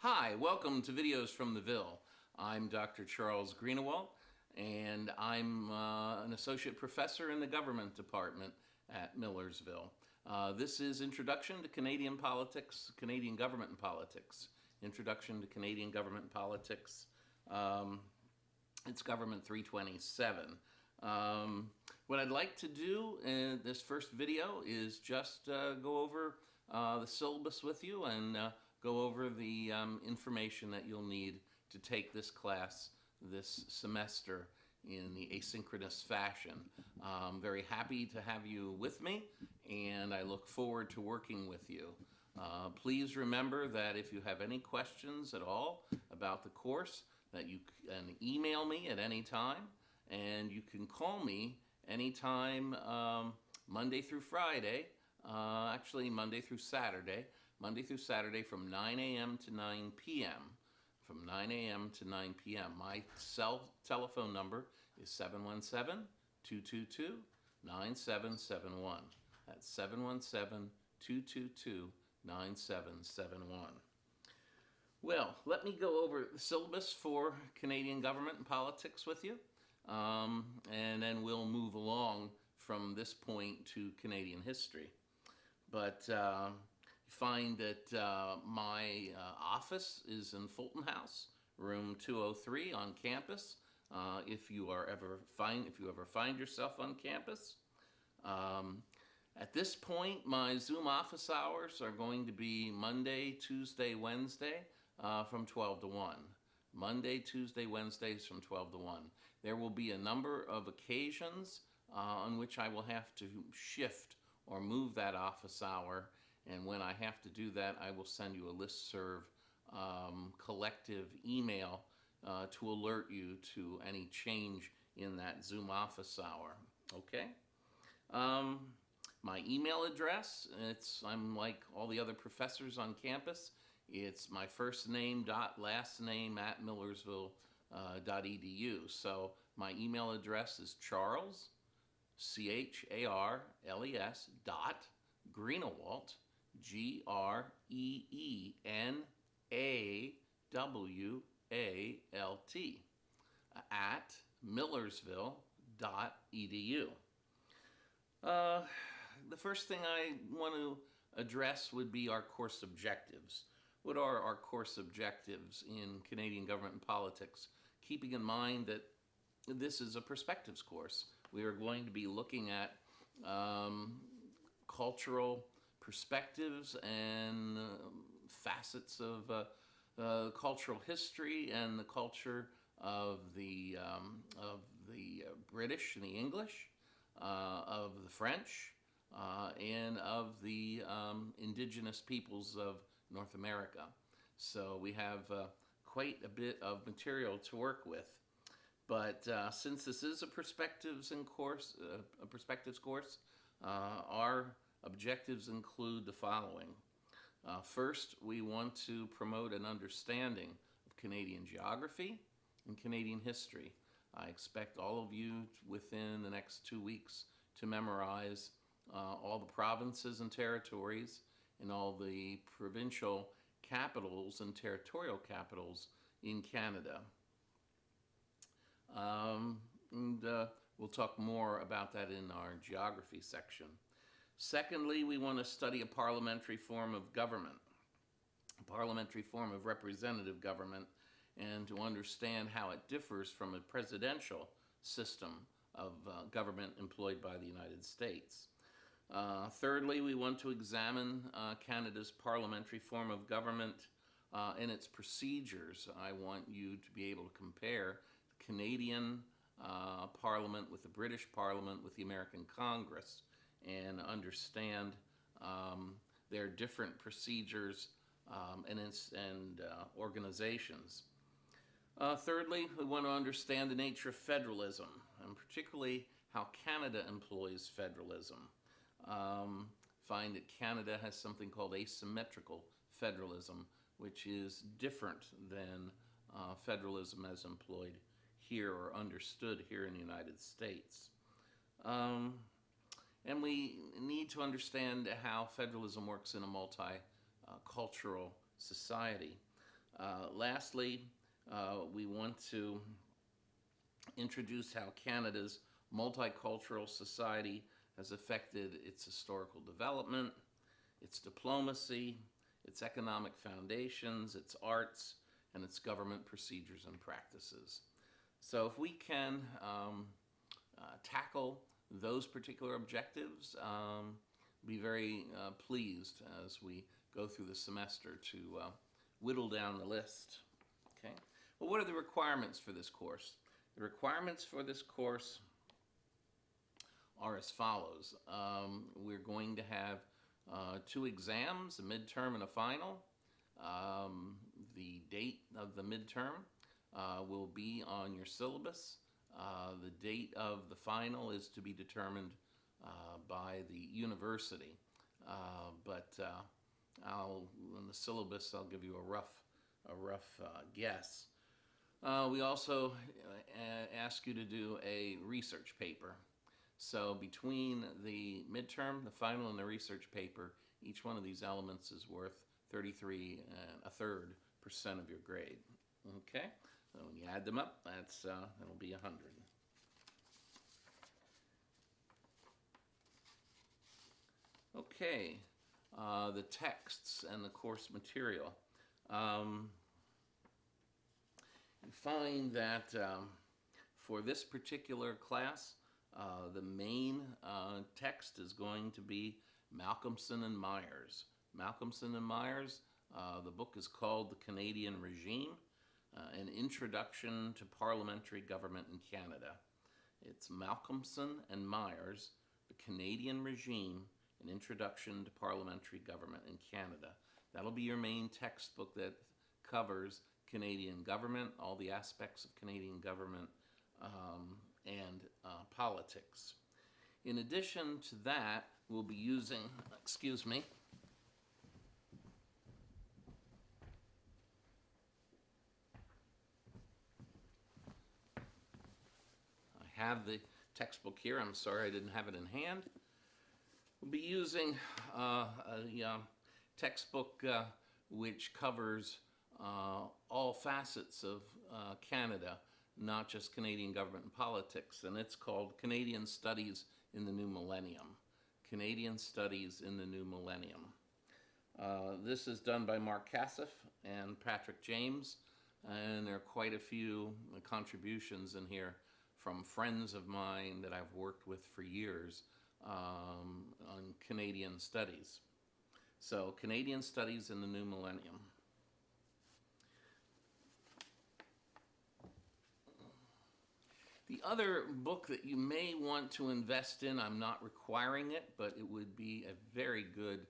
Hi, welcome to Videos from the Ville. I'm Dr. Charles Greenawalt, and I'm an associate professor in the government department at Millersville. This is Introduction to Canadian Politics, Canadian Government and Politics. Introduction to Canadian Government and Politics. It's Government 327. What I'd like to do in this first video is just go over the syllabus with you and go over the information that you'll need to take this class this semester in the asynchronous fashion. I'm very happy to have you with me, and I look forward to working with you. Please remember that if you have any questions at all about the course, that you can email me at any time, and you can call me anytime Monday through Friday, actually Monday through Saturday from 9 a.m. to 9 p.m. From 9 a.m. to 9 p.m. My telephone number is 717-222-9771. That's 717-222-9771. Well, let me go over the syllabus for Canadian government and politics with you, and then we'll move along from this point to Canadian history. But find that my office is in Fulton House, room 203 on campus. If you ever find yourself on campus, at this point, my Zoom office hours are going to be Monday, Tuesday, Wednesday from 12 to 1. Monday, Tuesday, Wednesdays from 12 to 1. There will be a number of occasions on which I will have to shift or move that office hour. And when I have to do that, I will send you a listserv collective email to alert you to any change in that Zoom office hour. Okay? My email address, I'm like all the other professors on campus. It's my first name dot last name at millersville.edu. So my email address is Charles, Charles dot Greenawalt, Greenawalt, at millersville.edu. The first thing I want to address would be our course objectives. What are our course objectives in Canadian government and politics? Keeping in mind that this is a perspectives course. We are going to be looking at cultural perspectives and facets of cultural history and the culture of the British and the English, of the French, and of the indigenous peoples of North America. So we have quite a bit of material to work with. But since this is a perspectives course, our objectives include the following. First, we want to promote an understanding of Canadian geography and Canadian history. I expect all of you within the next 2 weeks to memorize all the provinces and territories and all the provincial capitals and territorial capitals in Canada. We'll talk more about that in our geography section. Secondly, we want to study a parliamentary form of government, a parliamentary form of representative government, and to understand how it differs from a presidential system of government employed by the United States. Thirdly, we want to examine Canada's parliamentary form of government and its procedures. I want you to be able to compare the Canadian Parliament with the British Parliament with the American Congress and understand their different procedures and organizations. Thirdly, we want to understand the nature of federalism, and particularly how Canada employs federalism. Find that Canada has something called asymmetrical federalism, which is different than federalism as employed here or understood here in the United States. And we need to understand how federalism works in a multicultural society. Lastly, we want to introduce how Canada's multicultural society has affected its historical development, its diplomacy, its economic foundations, its arts, and its government procedures and practices. So if we can tackle those particular objectives, be very pleased as we go through the semester to whittle down the list. Okay. Well, what are the requirements for this course? The requirements for this course are as follows. We're going to have 2 exams, a midterm and a final. The date of the midterm will be on your syllabus. The date of the final is to be determined by the university. But in the syllabus, I'll give you a rough guess. We also ask you to do a research paper. So between the midterm, the final, and the research paper, each one of these elements is worth 33 1/3% of your grade. Okay, so when you add them up, that'll be 100. Okay, the texts and the course material. You find that for this particular class, the main text is going to be Malcolmson and Myers. Malcolmson and Myers, the book is called The Canadian Regime, An Introduction to Parliamentary Government in Canada. It's Malcolmson and Myers, The Canadian Regime, An Introduction to Parliamentary Government in Canada. That'll be your main textbook that covers Canadian government, all the aspects of Canadian government, and politics. In addition to that, we'll be using, excuse me, I have the textbook here. I'm sorry I didn't have it in hand. We'll be using a textbook which covers all facets of Canada, not just Canadian government and politics, and it's called Canadian Studies in the New Millennium. Canadian Studies in the New Millennium. This is done by Mark Cassif and Patrick James, and there are quite a few contributions in here from friends of mine that I've worked with for years on Canadian studies. So, Canadian Studies in the New Millennium. The other book that you may want to invest in, I'm not requiring it, but it would be a very good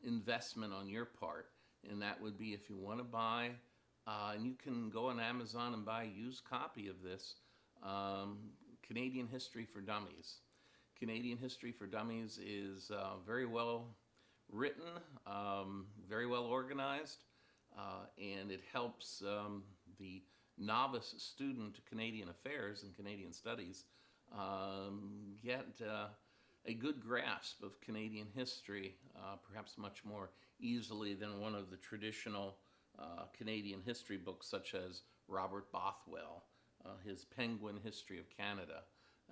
investment on your part, and that would be if you want to buy, and you can go on Amazon and buy a used copy of this, Canadian History for Dummies. Canadian History for Dummies is very well written, very well organized, and it helps the novice student to Canadian affairs and Canadian studies get a good grasp of Canadian history, perhaps much more easily than one of the traditional Canadian history books such as Robert Bothwell, his Penguin History of Canada.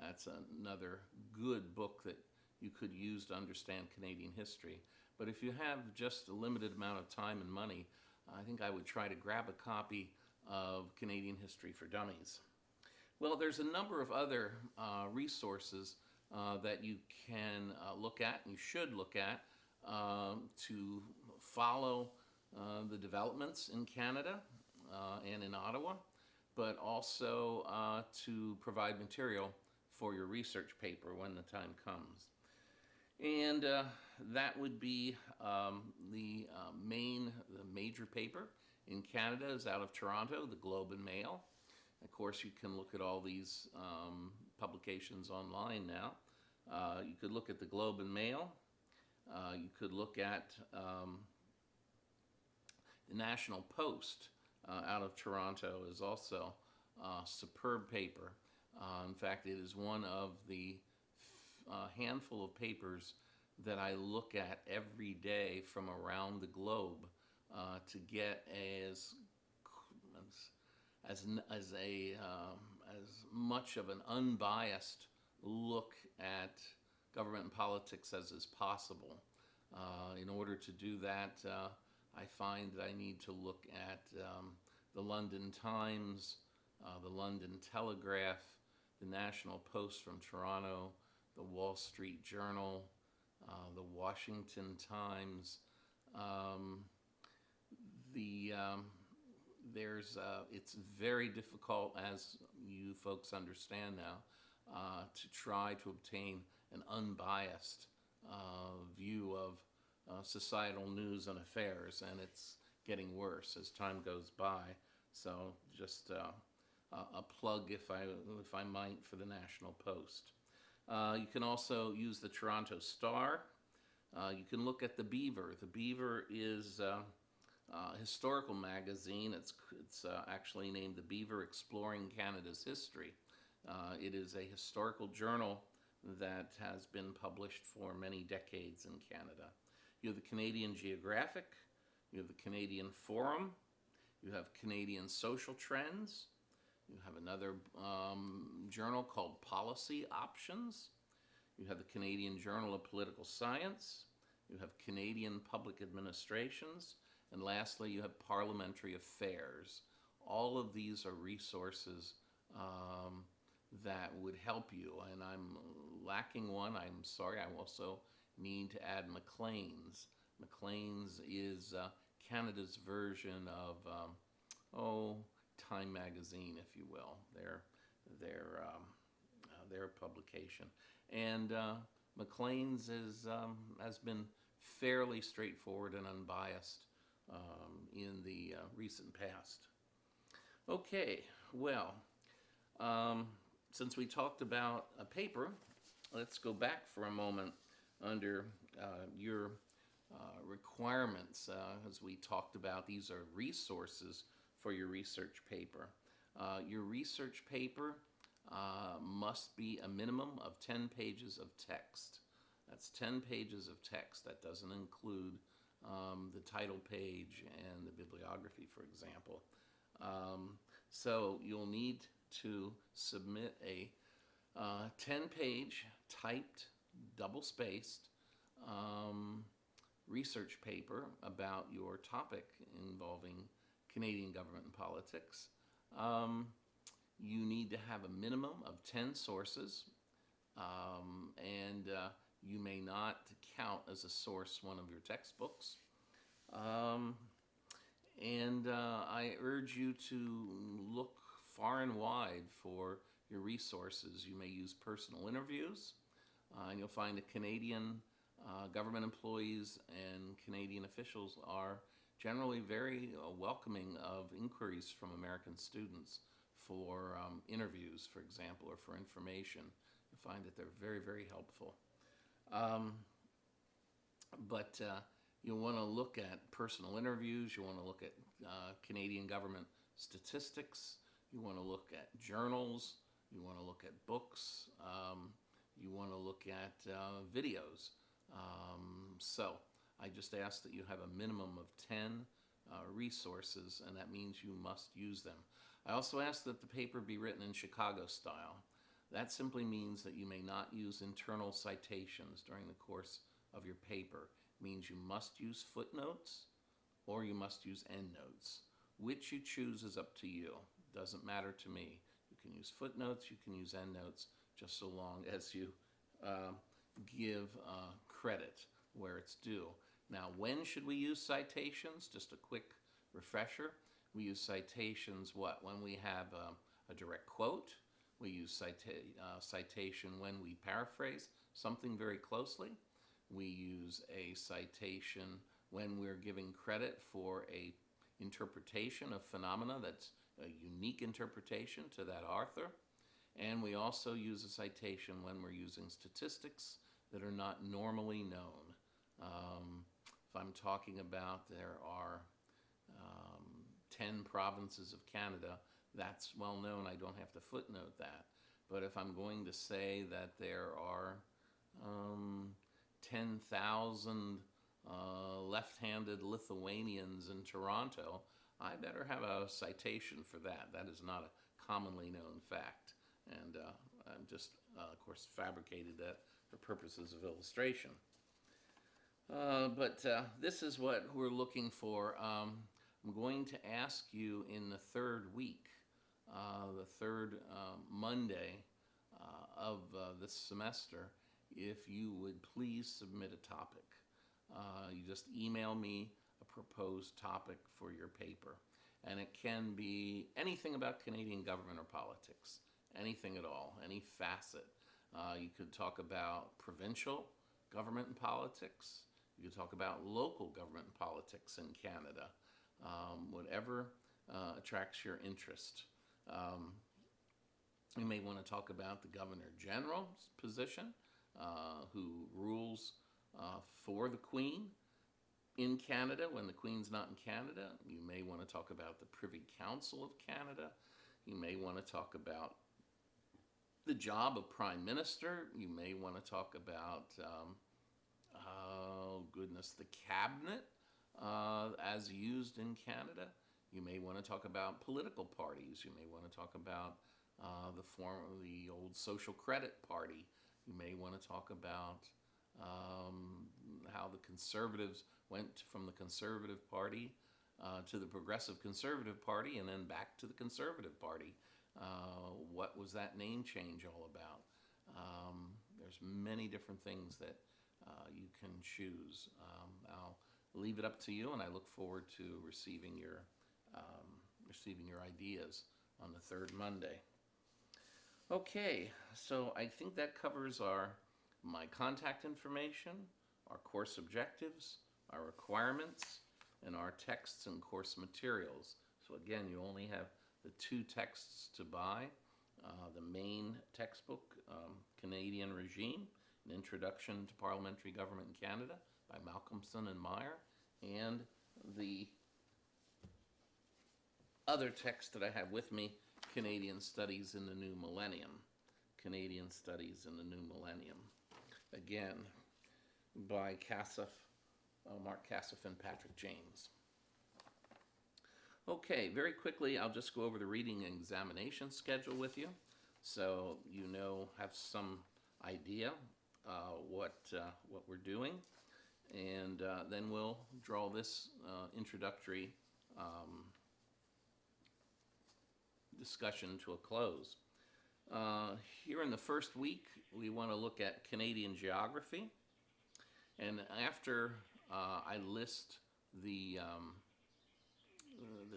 That's another good book that you could use to understand Canadian history. But if you have just a limited amount of time and money, I think I would try to grab a copy of Canadian History for Dummies. Well, there's a number of other resources that you can look at, and you should look at, to follow the developments in Canada and in Ottawa, but also to provide material for your research paper when the time comes. And that would be the major paper in Canada is out of Toronto, the Globe and Mail. Of course, you can look at all these publications online now. You could look at the Globe and Mail. You could look at the National Post out of Toronto is also a superb paper. In fact, it is one of the handful of papers that I look at every day from around the globe to get as much of an unbiased look at government and politics as is possible. In order to do that, I find that I need to look at the London Times, the London Telegraph, the National Post from Toronto, the Wall Street Journal, the Washington Times. The It's very difficult, as you folks understand now, to try to obtain an unbiased view of societal news and affairs, and it's getting worse as time goes by. So just a plug, if I might, for the National Post. You can also use the Toronto Star. You can look at the Beaver. The Beaver is a historical magazine. It's actually named the Beaver Exploring Canada's History. It is a historical journal that has been published for many decades in Canada. You have the Canadian Geographic, you have the Canadian Forum, you have Canadian Social Trends, you have another journal called Policy Options, you have the Canadian Journal of Political Science, you have Canadian Public Administrations, and lastly, you have Parliamentary Affairs. All of these are resources that would help you, and I'm lacking one. I'm sorry. I also need to add Maclean's. Maclean's is Canada's version of Time Magazine, if you will, their publication. And Maclean's has been fairly straightforward and unbiased in the recent past. Okay, well, since we talked about a paper, let's go back for a moment under your requirements. As we talked about, these are resources for your research paper. Your research paper must be a minimum of 10 pages of text. That's 10 pages of text. That doesn't include the title page and the bibliography, for example. So you'll need to submit a 10-page typed, double-spaced research paper about your topic involving Canadian government and politics. You need to have a minimum of 10 sources, and you may not count as a source one of your textbooks. And I urge you to look far and wide for your resources. You may use personal interviews, and you'll find that Canadian government employees and Canadian officials are generally very welcoming of inquiries from American students for interviews, for example, or for information. You find that they're very, very helpful. But you'll want to look at personal interviews. You want to look at Canadian government statistics. You want to look at journals. You want to look at books. You want to look at videos. So I just ask that you have a minimum of 10 resources, and that means you must use them. I also ask that the paper be written in Chicago style. That simply means that you may not use internal citations during the course of your paper. It means you must use footnotes or you must use endnotes. Which you choose is up to you. It doesn't matter to me. You can use footnotes, you can use endnotes, just so long as you give credit where it's due. Now, when should we use citations? Just a quick refresher. We use citations when we have a direct quote. We use citation when we paraphrase something very closely. We use a citation when we're giving credit for a interpretation of phenomena that's a unique interpretation to that author. And we also use a citation when we're using statistics that are not normally known. If I'm talking about there are 10 provinces of Canada, that's well known. I don't have to footnote that. But if I'm going to say that there are 10,000 left-handed Lithuanians in Toronto, I better have a citation for that. That is not a commonly known fact. And I'm just, of course, fabricated that for purposes of illustration. But this is what we're looking for. I'm going to ask you in the third week, the third Monday of this semester, if you would please submit a topic. You just email me a proposed topic for your paper. And it can be anything about Canadian government or politics, anything at all, any facet. You could talk about provincial government and politics. You could talk about local government and politics in Canada. Whatever attracts your interest. You may want to talk about the Governor General's position, who rules for the Queen in Canada when the Queen's not in Canada. You may want to talk about the Privy Council of Canada. You may want to talk about the job of Prime Minister. You may want to talk about, the cabinet as used in Canada. You may want to talk about political parties. You may want to talk about the form of the old Social Credit Party. You may want to talk about how the Conservatives went from the Conservative Party to the Progressive Conservative Party and then back to the Conservative Party. What was that name change all about? There's many different things that you can choose. I'll leave it up to you, and I look forward to receiving your ideas on the third Monday. Okay, so I think that covers my contact information, our course objectives, our requirements, and our texts and course materials. So again, you only have the two texts to buy. The main textbook, Canadian Regime, An Introduction to Parliamentary Government in Canada by Malcolmson and Meyer, and the other text that I have with me, Canadian Studies in the New Millennium. Canadian Studies in the New Millennium. Again, by Mark Cassaff and Patrick James. Okay, very quickly, I'll just go over the reading and examination schedule with you, so you have some idea what we're doing, and then we'll draw this introductory discussion to a close. Here in the first week, we want to look at Canadian geography, and after I list the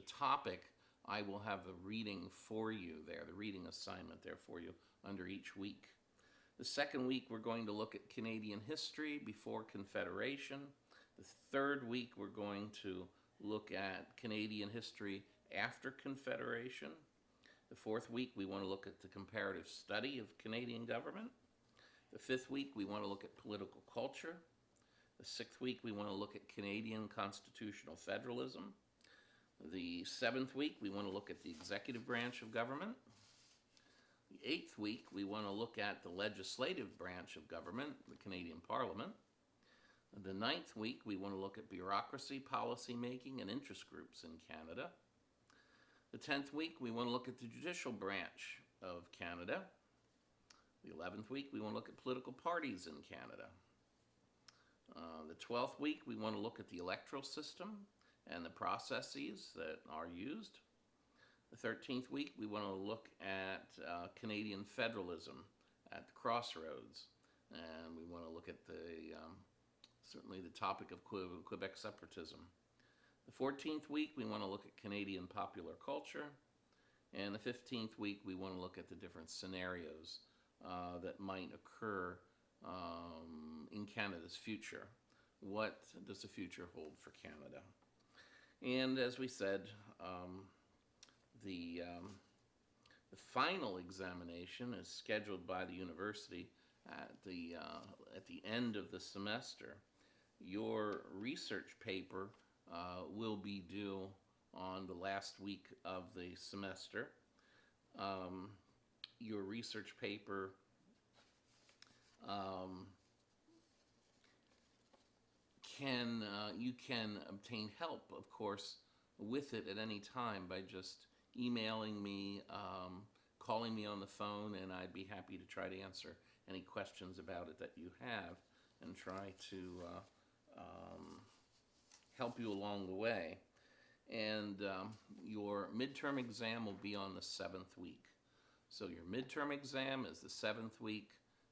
topic, I will have the reading for you there, the reading assignment there for you under each week. The second week, we're going to look at Canadian history before Confederation. The third week, we're going to look at Canadian history after Confederation. The fourth week, we want to look at the comparative study of Canadian government. The fifth week, we want to look at political culture. The sixth week, we want to look at Canadian constitutional federalism. The seventh week, we want to look at the executive branch of government. The eighth week, we want to look at the legislative branch of government, the Canadian Parliament. The ninth week, we want to look at bureaucracy, policy making, and interest groups in Canada. The 10th week, we want to look at the judicial branch of Canada. The 11th week, we want to look at political parties in Canada. The 12th week, we want to look at the electoral system and the processes that are used. The 13th week, we want to look at Canadian federalism at the crossroads. And we want to look at certainly the topic of Quebec separatism. The 14th week, we want to look at Canadian popular culture. And the 15th week, we want to look at the different scenarios that might occur in Canada's future. What does the future hold for Canada? And as we said, the final examination is scheduled by the university at the end of the semester. Your research paper will be due on the last week of the semester. Your research paper you can obtain help, of course, with it at any time by just emailing me, calling me on the phone, and I'd be happy to try to answer any questions about it that you have and try to help you along the way. And your midterm exam will be on the 7th week. So your midterm exam is the 7th week.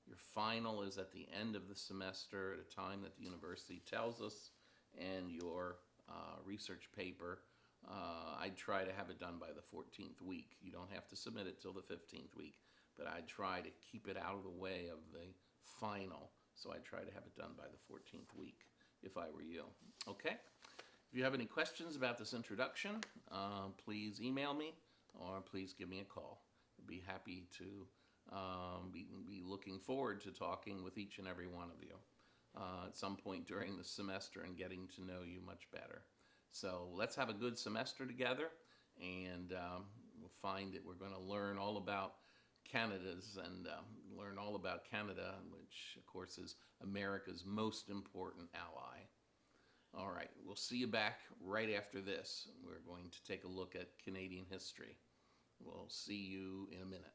Your final is at the end of the semester at a time that the university tells us. And your research paper, I'd try to have it done by the 14th week. You don't have to submit it till the 15th week, but I'd try to keep it out of the way of the final. So I'd try to have it done by the 14th week if I were you. Okay? If you have any questions about this introduction, please email me or please give me a call. I'd be happy to be looking forward to talking with each and every one of you at some point during the semester and getting to know you much better. So let's have a good semester together, and we'll find that we're going to learn all about Canada's and learn all about Canada, which of course is America's most important ally. All right, we'll see you back right after this. We're going to take a look at Canadian history. We'll see you in a minute.